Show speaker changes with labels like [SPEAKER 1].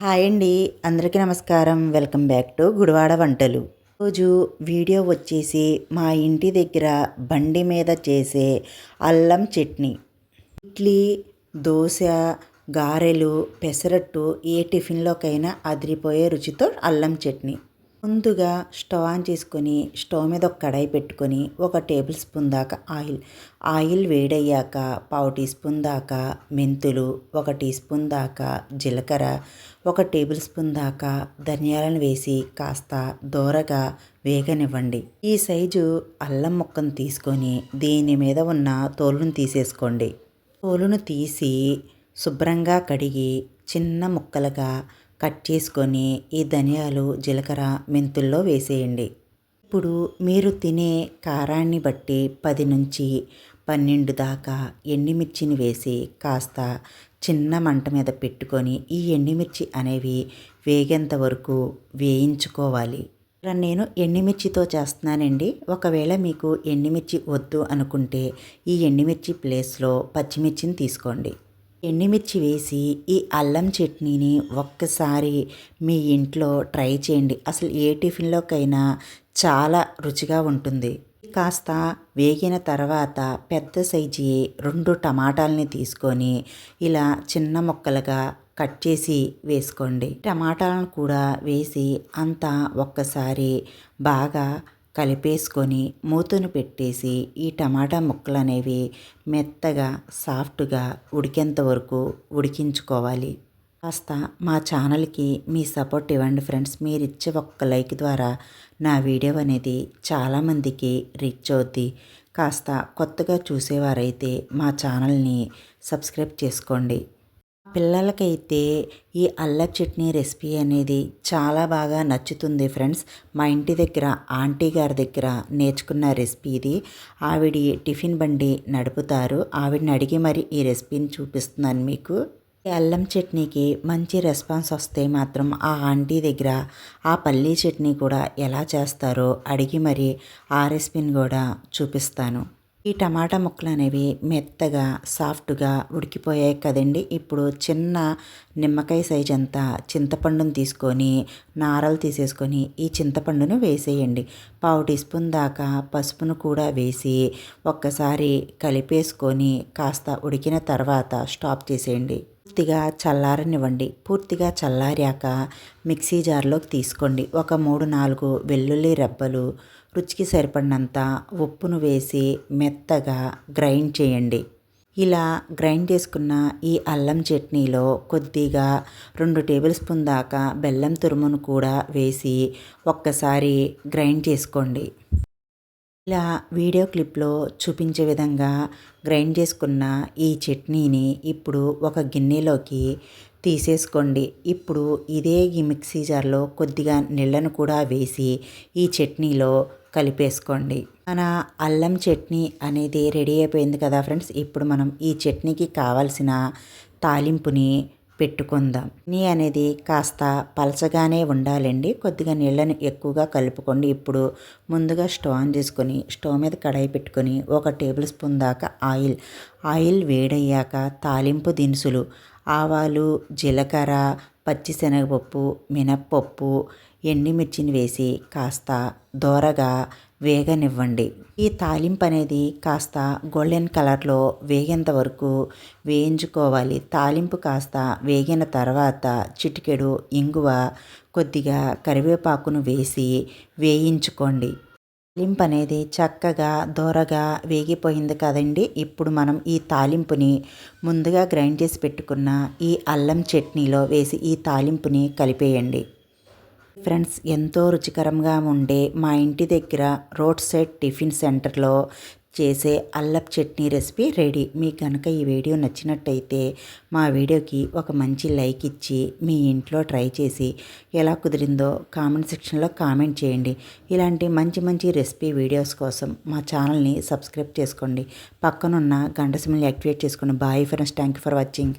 [SPEAKER 1] Hi అండి. అందరికీ నమస్కారం. వెల్కమ్ బ్యాక్ టు గుడివాడ వంటలు. రోజు వీడియో వచ్చేసి మా ఇంటి దగ్గర బండి మీద చేసే అల్లం చట్నీ. ఇడ్లీ, దోశ, గారెలు, పెసరట్టు ఏ టిఫిన్లోకైనా అదిరిపోయే రుచితో అల్లం చట్నీ. ముందుగా స్టవ్ ఆన్ చేసుకొని స్టవ్ మీద ఒక కడాయి పెట్టుకొని 1 టేబుల్ స్పూన్ దాకా ఆయిల్ వేడయ్యాక 1/2 టీ స్పూన్ దాకా మెంతులు, 1 టీ స్పూన్ దాకా జీలకర్ర, 1 టేబుల్ స్పూన్ దాకా ధనియాలను వేసి కాస్త దోరగా వేగనివ్వండి. ఈ సైజు అల్లం ముక్కను తీసుకొని దీని మీద ఉన్న తోలును తీసేసుకోండి. తోలును తీసి శుభ్రంగా కడిగి చిన్న ముక్కలుగా కట్ చేసుకొని ఈ ధనియాలు, జీలకర్ర, మెంతుల్లో వేసేయండి. ఇప్పుడు మీరు తినే కారాన్ని బట్టి 10 నుంచి 12 దాకా ఎండుమిర్చిని వేసి కాస్త చిన్న మంట మీద పెట్టుకొని ఈ ఎండుమిర్చి అనేవి వేగేంత వరకు వేయించుకోవాలి. ఇలా నేను ఎండుమిర్చితో చేస్తున్నానండి. ఒకవేళ మీకు ఎండుమిర్చి వద్దు అనుకుంటే ఈ ఎండుమిర్చి ప్లేస్లో పచ్చిమిర్చిని తీసుకోండి. ఎండుమిర్చి వేసి ఈ అల్లం చట్నీని ఒక్కసారి మీ ఇంట్లో ట్రై చేయండి. అసలు ఏ టిఫిన్లోకైనా చాలా రుచిగా ఉంటుంది. కాస్త వేగిన తర్వాత పెద్ద సైజు 2 టమాటాలని తీసుకొని ఇలా చిన్న ముక్కలుగా కట్ చేసి వేసుకోండి. టమాటాలను కూడా వేసి అంతా ఒక్కసారి బాగా కలిపేసుకొని మూతను పెట్టేసి ఈ టమాటా ముక్కలు అనేవి మెత్తగా సాఫ్ట్గా ఉడికేంత వరకు ఉడికించుకోవాలి. కాస్త మా ఛానల్కి మీ సపోర్ట్ ఇవ్వండి ఫ్రెండ్స్. మీరు ఇచ్చే ఒక్క లైక్ ద్వారా నా వీడియో అనేది చాలామందికి రీచ్ అవుద్ది. కాస్త కొత్తగా చూసేవారైతే మా ఛానల్ని సబ్స్క్రైబ్ చేసుకోండి. పిల్లలకైతే ఈ అల్లం చట్నీ రెసిపీ అనేది చాలా బాగా నచ్చుతుంది ఫ్రెండ్స్. మా ఇంటి దగ్గర ఆంటీ గారి దగ్గర నేర్చుకున్న రెసిపీ ఇది. ఆవిడ టిఫిన్ బండి నడుపుతారు. ఆవిడని అడిగి మరి ఈ రెసిపీని చూపిస్తున్నాను మీకు. ఈ అల్లం చట్నీకి మంచి రెస్పాన్స్ వస్తే మాత్రం ఆ ఆంటీ దగ్గర ఆ పల్లీ చట్నీ కూడా ఎలా చేస్తారో అడిగి మరి ఆ రెసిపీని కూడా చూపిస్తాను. ఈ టమాటా ముక్కలు అనేవి మెత్తగా సాఫ్ట్గా ఉడికిపోయాయి కదండి. ఇప్పుడు చిన్న నిమ్మకాయ సైజ్ అంతా చింతపండును తీసుకొని నారలు తీసేసుకొని ఈ చింతపండును వేసేయండి. 1/2 టీ స్పూన్ దాకా పసుపును కూడా వేసి ఒక్కసారి కలిపేసుకొని కాస్త ఉడికిన తర్వాత స్టాప్ చేసేయండి. పూర్తిగా చల్లారనివ్వండి. పూర్తిగా చల్లారాక మిక్సీ జార్లోకి తీసుకోండి. ఒక 3-4 వెల్లుల్లి రెబ్బలు, రుచికి సరిపడినంత ఉప్పును వేసి మెత్తగా గ్రైండ్ చేయండి. ఇలా గ్రైండ్ చేసుకున్న ఈ అల్లం చట్నీలో కొద్దిగా 2 టేబుల్ స్పూన్ దాకా బెల్లం తురుమును కూడా వేసి ఒక్కసారి గ్రైండ్ చేసుకోండి. ఇలా వీడియో క్లిప్లో చూపించే విధంగా గ్రైండ్ చేసుకున్న ఈ చట్నీని ఇప్పుడు ఒక గిన్నెలోకి తీసేసుకోండి. ఇప్పుడు ఇదే ఈ మిక్సీ జార్లో కొద్దిగా నీళ్ళను కూడా వేసి ఈ చట్నీలో కలిపేసుకోండి. మన అల్లం చట్నీ అనేది రెడీ అయిపోయింది కదా ఫ్రెండ్స్. ఇప్పుడు మనం ఈ చట్నీకి కావాల్సిన తాలింపుని పెట్టుకుందాం. చట్నీ అనేది కాస్త పలచగానే ఉండాలండి. కొద్దిగా నీళ్ళని ఎక్కువగా కలుపుకోండి. ఇప్పుడు ముందుగా స్టవ్ ఆన్ చేసుకొని స్టవ్ మీద కడాయి పెట్టుకొని 1 టేబుల్ స్పూన్ దాకా ఆయిల్ వేడయ్యాక తాలింపు దినుసులు ఆవాలు, జీలకర్ర, పచ్చిశనగపప్పు, మినప్పప్పు, ఎండుమిర్చిని వేసి కాస్త దోరగా వేగనివ్వండి. ఈ తాలింపు అనేది కాస్త గోల్డెన్ కలర్లో వేగేంత వరకు వేయించుకోవాలి. తాలింపు కాస్త వేగిన తర్వాత చిటికెడు ఇంగువ, కొద్దిగా కరివేపాకును వేసి వేయించుకోండి. తాలింపు అనేది చక్కగా దోరగా వేగిపోయింది కదండి. ఇప్పుడు మనం ఈ తాలింపుని ముందుగా గ్రైండ్ చేసి పెట్టుకున్న ఈ అల్లం చట్నీలో వేసి ఈ తాలింపుని కలిపేయండి. ఫ్రెండ్స్, ఎంతో రుచికరంగా ఉండే మా ఇంటి దగ్గర రోడ్ సైడ్ టిఫిన్ సెంటర్లో చేసే అల్లపు చట్నీ రెసిపీ రెడీ. మీకు కనుక ఈ వీడియో నచ్చినట్టయితే మా వీడియోకి ఒక మంచి లైక్ ఇచ్చి మీ ఇంట్లో ట్రై చేసి ఎలా కుదిరిందో కామెంట్ సెక్షన్లో కామెంట్ చేయండి. ఇలాంటి మంచి మంచి రెసిపీ వీడియోస్ కోసం మా ఛానల్ని సబ్స్క్రైబ్ చేసుకోండి. పక్కనున్న గంట సింబల్ని యాక్టివేట్ చేసుకోండి. Bye friends, thank you for watching.